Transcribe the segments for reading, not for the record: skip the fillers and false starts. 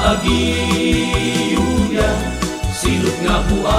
agiyuya, silot nga buhayan.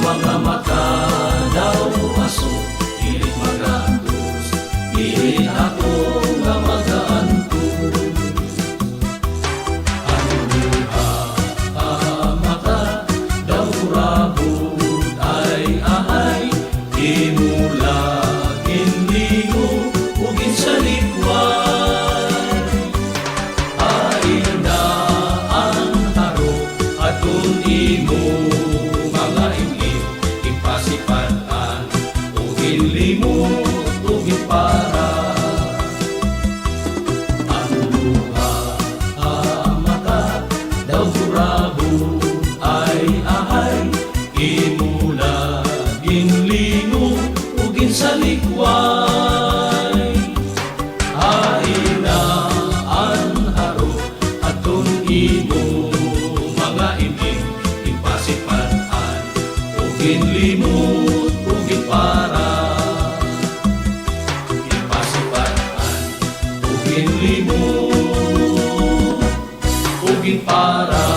Mga mata daw aso, pilit magatos, pilit ako nga magaantos. Ang luha, mata daw rabot ay ahay, imula, ginlingo, ugin sa likway. Ay na ang haro, at kung imo mga ingin, ipasipatan, ugin limot, ugin para. Ang luha, mata, daw burabo, ay ahay, imula, ginlingo, ugin sa likway. Ay na ang haro, at kung imo mga ingin, ipasipatan, ugin limot, ugin para. Ipasipatan, ugin limot, ugin para.